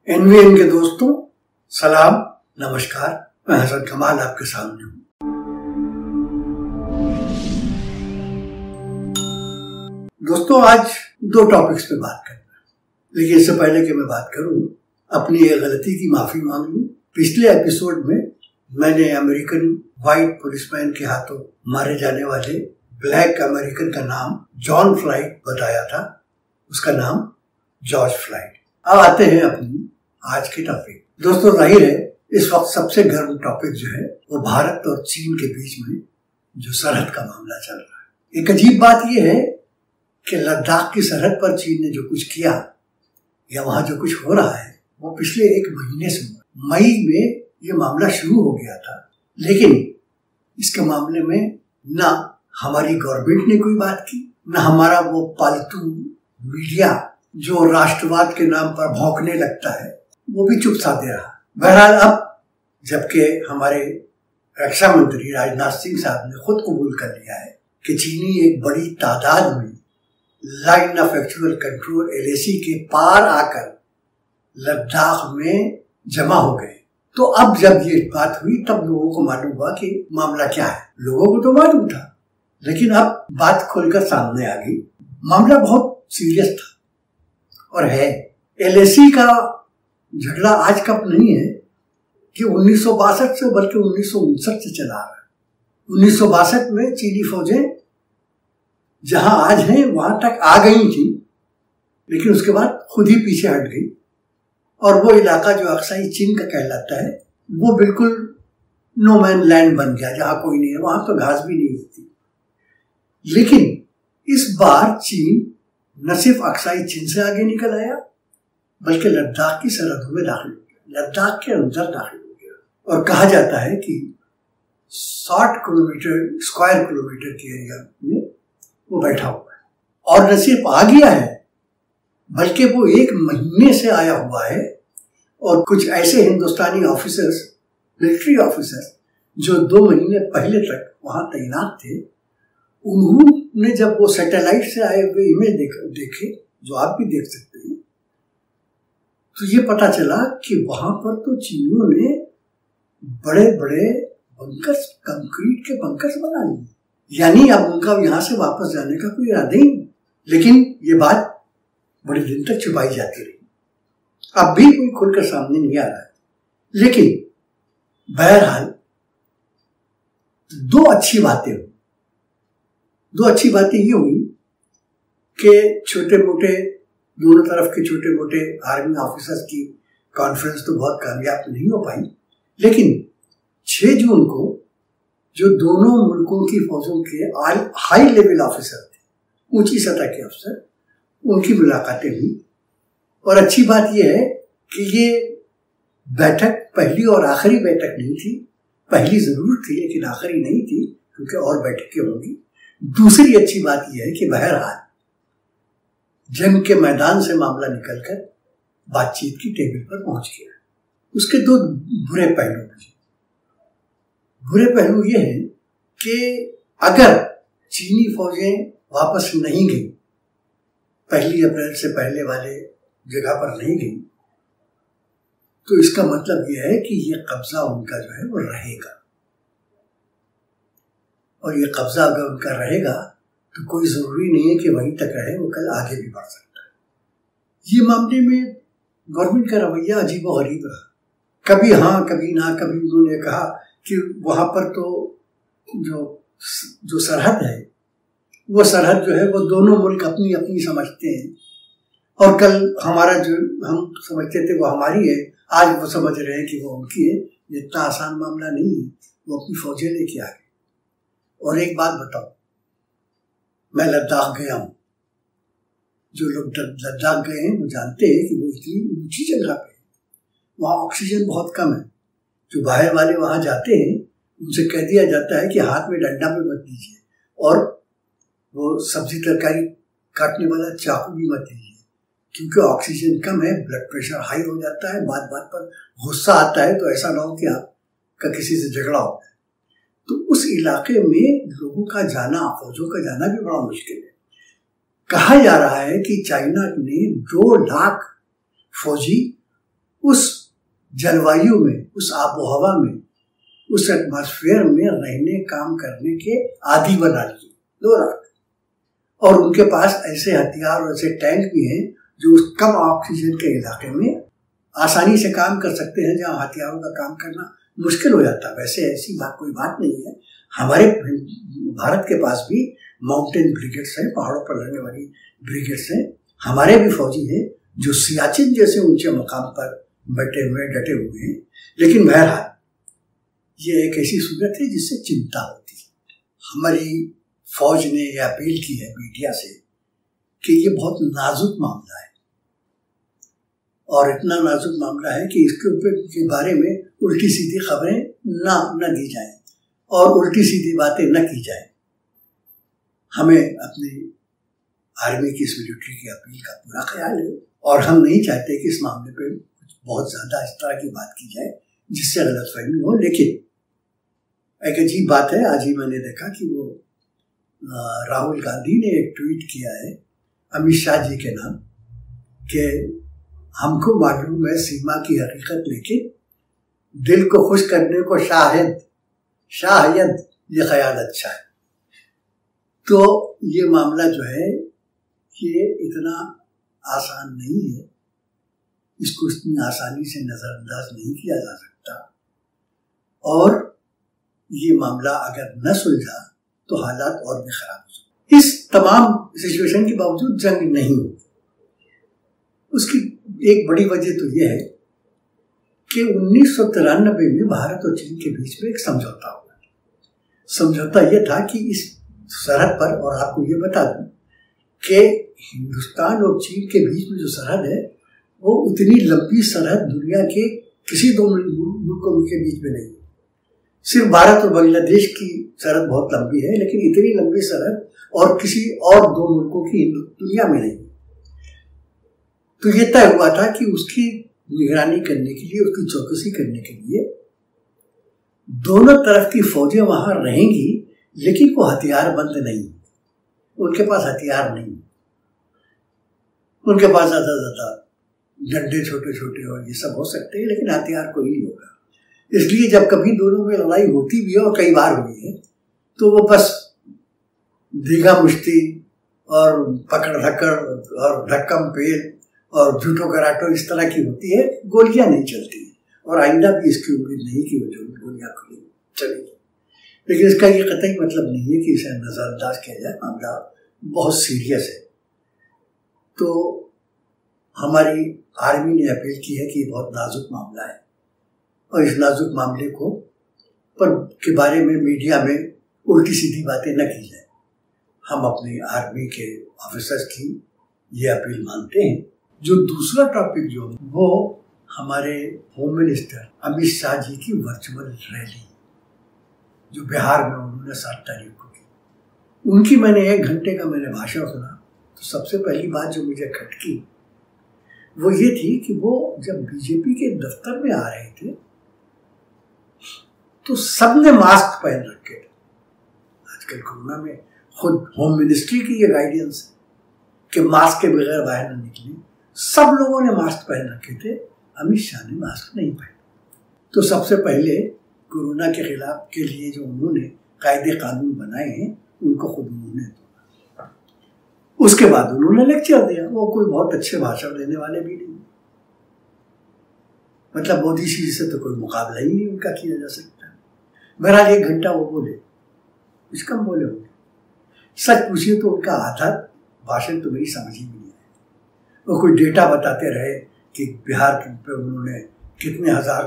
NVN के दोस्तों सलाम नमस्कार। मैं हसन कमाल आपके सामने हूं। दोस्तों आज दो टॉपिक्स पे बात करना है, लेकिन इससे पहले कि मैं बात करूं अपनी एक गलती की माफी मांग लूं। पिछले एपिसोड में मैंने अमेरिकन व्हाइट पुलिसमैन के हाथों मारे जाने वाले ब्लैक अमेरिकन का नाम जॉन फ्लाइड बताया था। उसका नाम जॉर्ज फ्लाइड। अब आते हैं अपनी आज के टॉपिक। दोस्तों जाहिर है इस वक्त सबसे गर्म टॉपिक जो है वो भारत और चीन के बीच में जो सरहद का मामला चल रहा है। एक अजीब बात यह है कि लद्दाख की सरहद पर चीन ने जो कुछ किया या वहां जो कुछ हो रहा है वो पिछले एक महीने से मई में ये मामला शुरू हो गया था, लेकिन इसके मामले में ना हमारी गवर्नमेंट ने कोई बात की, ना हमारा वो पालतू मीडिया जो राष्ट्रवाद के नाम पर भौंकने लगता है वो भी चुप साधे रहा। बहरहाल अब जबकि हमारे रक्षा मंत्री राजनाथ सिंह साहब ने खुद कबूल कर लिया है कि चीनी एक बड़ी तादाद में line of actual control LAC के पार आकर लद्दाख में जमा हो गए, तो अब जब ये बात हुई तब लोगों को मालूम हुआ कि मामला क्या है। लोगों को तो मालूम था, लेकिन अब बात खुलकर सामने आ गई। मामला बहुत सीरियस था और है। LAC का झगड़ा आज कब नहीं है कि 1962 से बल्कि 1959 से चला रहा है। 1962 में चीनी फौजें जहां आज हैं वहां तक आ गई थी, लेकिन उसके बाद खुद ही पीछे हट गई और वो इलाका जो अक्साई चीन का कहलाता है वो बिल्कुल नो मैन लैंड बन गया, जहां कोई नहीं है, वहां तो घास भी नहीं होती। लेकिन इस बार चीन न सिर्फ अक्साई चीन से आगे निकल आया बल्कि लद्दाख की सरहदों में दाखिल हो गया, लद्दाख के अंदर दाखिल हो गया। और कहा जाता है कि 60 स्क्वायर किलोमीटर के एरिया में वो बैठा हुआ है और न सिर्फ आ गया है बल्कि वो एक महीने से आया हुआ है। और कुछ ऐसे हिंदुस्तानी ऑफिसर्स, मिलिट्री ऑफिसर्स जो 2 महीने पहले तक वहां तैनात थे, उन्होंने जब वो सैटेलाइट से आए हुए इमेज देखे जो आप भी देख सकते हैं, तो ये पता चला कि वहां पर तो चीनियों ने बड़े बड़े बंकर्स, कंक्रीट के बंकर्स बना लिए। यानी अब उनका यहां से वापस जाने का कोई इरादा ही नहीं। लेकिन ये बात बड़े दिन तक छुपाई जाती रही, अब भी कोई खुलकर सामने नहीं आ रहा है। लेकिन बहरहाल दो अच्छी बातें ये हुई कि छोटे मोटे दोनों तरफ के छोटे मोटे आर्मी ऑफिसर्स की कॉन्फ्रेंस तो बहुत कामयाब नहीं हो पाई, लेकिन 6 जून को जो दोनों मुल्कों की फौजों के हाई लेवल ऑफिसर थे, ऊंची सतह के अफसर, उनकी मुलाकातें हुई। और अच्छी बात यह है कि ये बैठक पहली और आखिरी बैठक नहीं थी। पहली जरूर थी लेकिन आखिरी नहीं थी, क्योंकि और बैठकें होंगी। दूसरी अच्छी बात यह है कि बहरहाल जंग के मैदान से मामला निकलकर बातचीत की टेबल पर पहुंच गया। उसके 2 बुरे पहलू हैं। बुरे पहलू ये हैं कि अगर चीनी फौजें वापस नहीं गई, 1 अप्रैल से पहले वाले जगह पर नहीं गई, तो इसका मतलब यह है कि ये कब्जा उनका जो है वो रहेगा। और ये कब्जा अगर उनका रहेगा तो कोई जरूरी नहीं है कि वहीं तक रहे, वो कल आगे भी बढ़ सकता है। ये मामले में गवर्नमेंट का रवैया अजीबोगरीब रहा। कभी हाँ कभी ना। कभी उन्होंने कहा कि वहां पर तो जो सरहद है वो सरहद जो है वो दोनों मुल्क अपनी अपनी समझते हैं, और कल हमारा जो हम समझते थे वो हमारी है, आज वो समझ रहे हैं कि वो उनकी है। ये इतना आसान मामला नहीं है। वो अपनी फौजें लेके आ गए। और एक बात बताओ, मैं लद्दाख गया हूं। जो लोग लद्दाख गए हैं वो जानते हैं कि वो इतनी ऊंची जगह पे है, वहां ऑक्सीजन बहुत कम है। जो बाहर वाले वहां जाते हैं उनसे कह दिया जाता है कि हाथ में डंडा भी मत दीजिए और वो सब्जी तरकारी काटने वाला चाकू भी मत दीजिए, क्योंकि ऑक्सीजन कम है, ब्लड प्रेशर हाई हो जाता है, बात बात पर गुस्सा आता है, तो ऐसा ना हो कि आपका किसी से झगड़ा हो। तो उस इलाके में लोगों का जाना, फौजों का जाना भी बड़ा मुश्किल है। कहा जा रहा है कि चाइना ने 2 लाख फौजी उस जलवायु में, उस आबोहवा में, उस एटमॉस्फेयर में रहने काम करने के आदी बना लिए 2 लाख। और उनके पास ऐसे हथियार और ऐसे टैंक भी हैं जो उस कम ऑक्सीजन के इलाके में आसानी से काम कर सकते हैं, जहां हथियारों का काम करना मुश्किल हो जाता है। वैसे ऐसी कोई बात नहीं है। हमारे भारत के पास भी माउंटेन ब्रिगेड्स हैं, पहाड़ों पर रहने वाली ब्रिगेड्स हैं। हमारे भी फौजी हैं जो सियाचिन जैसे ऊंचे मकाम पर बैठे हुए, डटे हुए हैं। लेकिन बहरहाल ये एक ऐसी सूरत है जिससे चिंता होती है। हमारी फौज ने यह अपील की है मीडिया से कि ये बहुत नाजुक मामला है, और इतना नाजुक मामला है कि इसके ऊपर के बारे में उल्टी सीधी खबरें न दी जाएं और उल्टी सीधी बातें न की जाएं। हमें अपनी आर्मी की, इस मिलिट्री की अपील का पूरा ख्याल है, और हम नहीं चाहते कि इस मामले पे बहुत ज़्यादा इस तरह की बात की जाए जिससे गलतफहमी हो। लेकिन एक अजीब बात है, आज ही मैंने देखा कि वो राहुल गांधी ने एक ट्वीट किया है अमित शाह जी के नाम कि हमको मालूम है सीमा की हकीकत, लेकिन दिल को खुश करने को शायद ये ख्याल अच्छा है। तो ये मामला जो है ये इतना आसान नहीं है, इसको इतनी आसानी से नज़रअंदाज नहीं किया जा सकता। और ये मामला अगर न सुलझा तो हालात और भी खराब हो सकते। इस तमाम सिचुएशन के बावजूद जंग नहीं होगी। उसकी एक बड़ी वजह तो यह है कि 1993 में भारत और चीन के बीच में एक समझौता हुआ। समझौता यह था कि इस सरहद पर, और आपको ये बता दूं कि हिंदुस्तान और चीन के बीच में जो सरहद है वो उतनी लंबी सरहद दुनिया के किसी 2 मुल्कों के बीच में नहीं है। सिर्फ भारत और बांग्लादेश की सरहद बहुत लंबी है, लेकिन इतनी लंबी सरहद और किसी और 2 मुल्कों की दुनिया में नहीं। तो ये तय हुआ था कि उसकी निगरानी करने के लिए, उसकी चौकसी करने के लिए दोनों तरफ की फौजें वहां रहेंगी, लेकिन वो हथियार बंद नहीं। उनके पास हथियार नहीं, उनके पास ज़्यादा डंडे छोटे छोटे और ये सब हो सकते हैं, लेकिन हथियार कोई नहीं होगा। इसलिए जब कभी दोनों में लड़ाई होती भी है, और कई बार हुई है, तो वो बस दीघा मुश्ती और पकड़ धक्कड़ और धक्कम पेल और झूठो कराटो इस तरह की होती है, गोलियां नहीं चलती। और आइंदा भी इसकी उम्मीद नहीं कि वो जो गोलियां खुली चलेगी। लेकिन इसका ये कतई मतलब नहीं है कि इसे नज़रअंदाज किया जाए। मामला बहुत सीरियस है। तो हमारी आर्मी ने अपील की है कि ये बहुत नाजुक मामला है, और इस नाजुक मामले को के बारे में मीडिया में उल्टी सीधी बातें न की जाए। हम अपनी आर्मी के ऑफिसर्स की ये अपील मानते हैं। जो दूसरा टॉपिक जो वो हमारे होम मिनिस्टर अमित शाह जी की वर्चुअल रैली जो बिहार में उन्होंने 7 तारीख को की, उनकी मैंने 1 घंटे का मैंने भाषण सुना। तो सबसे पहली बात जो मुझे खटकी वो ये थी कि वो जब बीजेपी के दफ्तर में आ रहे थे तो सबने मास्क पहन रखे थे। आजकल कोरोना में खुद होम मिनिस्ट्री की ये गाइडेंस है कि मास्क के बगैर बाहर न निकले। सब लोगों ने मास्क पहन रखे थे, अमित शाह ने मास्क नहीं पहना। तो सबसे पहले कोरोना के खिलाफ के लिए जो उन्होंने कायदे कानून बनाए हैं उनको खुद उन्होंने तोड़ा। उसके बाद उन्होंने लेक्चर दिया। वो कोई बहुत अच्छे भाषण देने वाले भी नहीं, मतलब मोदी जी से तो कोई मुकाबला ही नहीं उनका किया जा सकता। बहरहाल 1 घंटा वो बोले, कुछ कम बोले होंगे। सच पूछिए तो उनका आधा भाषण तो मेरी समझ ही नहीं है। वो कोई डेटा बताते रहे कि बिहार पे उन्होंने कितने हजार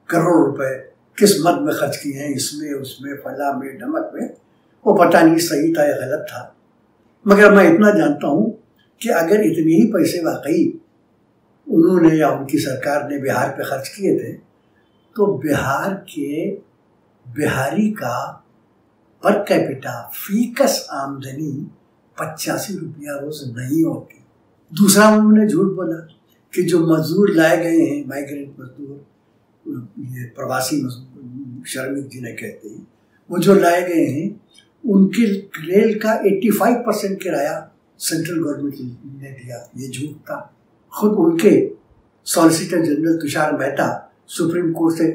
करोड़ रुपए किस मद में खर्च किए हैं, इसमें उसमें फला में ढमक में। वो पता नहीं सही था या गलत था, मगर मैं इतना जानता हूँ कि अगर इतने ही पैसे वाकई उन्होंने या उनकी सरकार ने बिहार पे खर्च किए थे तो बिहार के बिहारी का पर कैपिटा फीकस आमदनी 85 रुपया रोज नहीं होती। दूसरा उन्होंने झूठ बोला कि जो मजदूर लाए गए हैं, माइग्रेंट मजदूर, ये प्रवासी मजदूर श्रमिक जिन्हें कहते हैं, वो जो लाए गए हैं उनके रेल का 85% किराया सेंट्रल गवर्नमेंट ने दिया। ये झूठ था। खुद उनके solicitor general Tushar Mehta supreme court से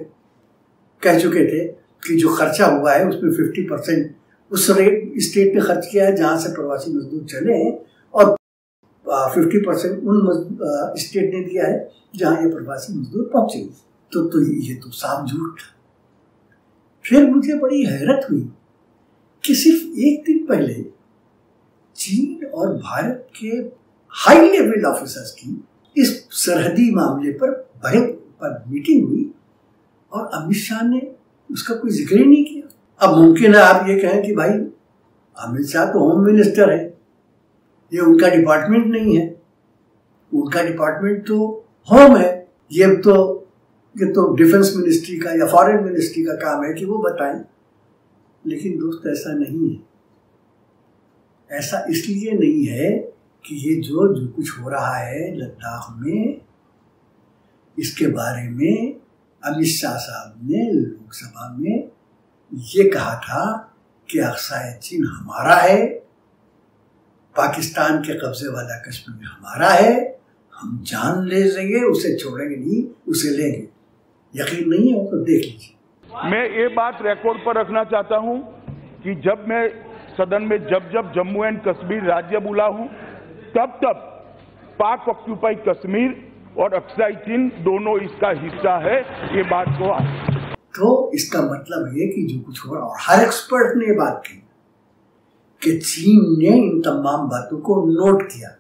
कह चुके थे कि जो खर्चा हुआ है उसमें 50% उस स्टेट ने खर्च किया है जहां से प्रवासी मजदूर चले हैं, और 50% उन स्टेट ने दिया है जहां ये प्रवासी मजदूर पहुंचे। तो ये तो साफ झूठ था। फिर मुझे बड़ी हैरत हुई कि सिर्फ एक दिन पहले चीन और भारत के हाई लेवल ऑफिसर्स की इस सरहदी मामले पर मीटिंग हुई और अमित शाह ने उसका कोई जिक्र ही नहीं किया। अब मुमकिन है आप ये कहें कि भाई अमित शाह तो होम मिनिस्टर है, ये उनका डिपार्टमेंट नहीं है, उनका डिपार्टमेंट तो होम है, ये तो डिफेंस मिनिस्ट्री का या फॉरेन मिनिस्ट्री का काम है कि वो बताएं। लेकिन दोस्त ऐसा नहीं है। ऐसा इसलिए नहीं है कि ये जो कुछ हो रहा है लद्दाख में, इसके बारे में अमित शाह साहब ने लोकसभा में ये कहा था कि अक्साई चीन हमारा है, पाकिस्तान के कब्जे वाला कश्मीर हमारा है, हम जान ले लेंगे, उसे छोड़ेंगे नहीं, उसे लेंगे। यकीन नहीं है तो देख लीजिए। मैं ये बात रिकॉर्ड पर रखना चाहता हूं कि जब मैं सदन में जब जम्मू एंड कश्मीर राज्य बोला हूं, तब पाक ऑक्यूपाइड कश्मीर और अक्साई चीन दोनों इसका हिस्सा है, ये बात को। तो इसका मतलब है कि जो कुछ हो रहा है, हर एक्सपर्ट ने बात की कि चीन ने इन तमाम बातों को नोट किया,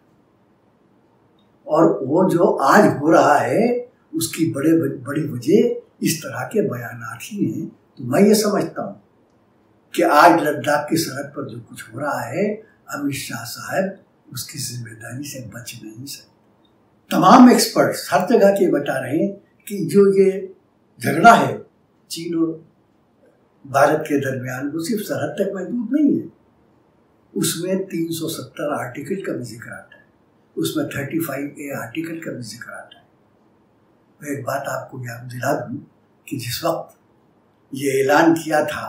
और वो जो आज हो रहा है उसकी बड़ी वजह इस तरह के बयानात ही हैं। तो मैं ये समझता हूँ कि आज लद्दाख की सरहद पर जो कुछ हो रहा है, अमित शाह साहब उसकी जिम्मेदारी से बच नहीं सकते। तमाम एक्सपर्ट्स हर जगह के बता रहे हैं कि जो ये झगड़ा है चीन और भारत के दरमियान, वो सिर्फ सरहद तक महदूद नहीं है। उसमें 370 आर्टिकल का भी जिक्र आता है, उसमें 35A आर्टिकल का भी जिक्र आता है। मैं एक बात आपको याद दिला दूं कि जिस वक्त ये ऐलान किया था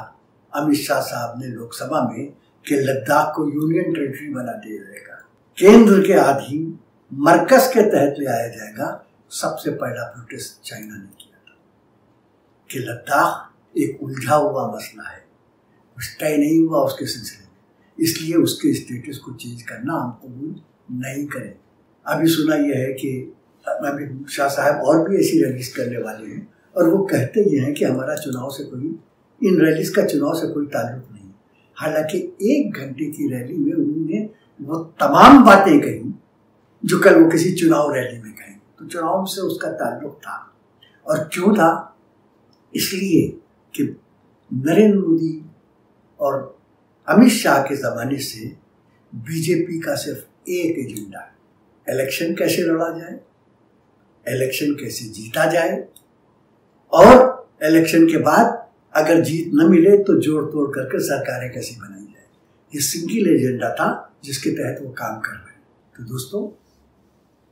अमित शाह साहब ने लोकसभा में कि लद्दाख को यूनियन टेरिटरी बना दिया जाएगा, केंद्र के अधीन मरकज के तहत ले आया जाएगा, सबसे पहला प्रोटेस्ट चाइना ने किया था कि लद्दाख एक उलझा हुआ मसला है, कुछ तय नहीं हुआ उसके सिलसिले में, इसलिए उसके स्टेटस को चेंज करना हम कबूल नहीं करें। अभी सुना यह है कि अमित शाह साहब और भी ऐसी रैलीज करने वाले हैं, और वो कहते ये हैं कि हमारा चुनाव से कोई, इन रैलीज का चुनाव से कोई ताल्लुक नहीं। हालांकि 1 घंटे की रैली में उन्होंने वो तमाम बातें कही जो कल वो किसी चुनाव रैली में कहेंगे। तो चुनाव से उसका ताल्लुक था, और क्यों था? इसलिए कि नरेंद्र मोदी और अमित शाह के ज़माने से बीजेपी का सिर्फ एक एजेंडा है, इलेक्शन कैसे लड़ा जाए, इलेक्शन कैसे जीता जाए, और इलेक्शन के बाद अगर जीत न मिले तो जोड़ तोड़ करके सरकारें कैसे बनाई जाए। ये सिंगल एजेंडा था जिसके तहत वो काम कर रहे हैं। तो दोस्तों,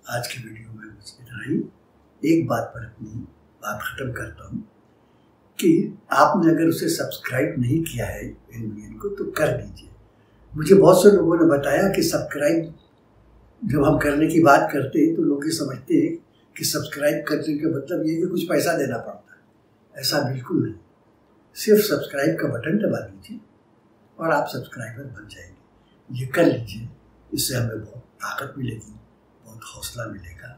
आज की वीडियो में बस इतना ही। एक बात पर अपनी बात खत्म करता हूँ कि आपने अगर उसे सब्सक्राइब नहीं किया है NBN को, तो कर दीजिए। मुझे बहुत से लोगों ने बताया कि सब्सक्राइब जब हम करने की बात करते हैं तो लोग ये समझते हैं कि सब्सक्राइब करने का मतलब ये कि कुछ पैसा देना पड़ता है। ऐसा बिल्कुल नहीं, सिर्फ सब्सक्राइब का बटन दबा दीजिए और आप सब्सक्राइबर बन जाएंगे। ये कर लीजिए, इससे हमें बहुत ताकत मिलेगी, बहुत हौसला मिलेगा।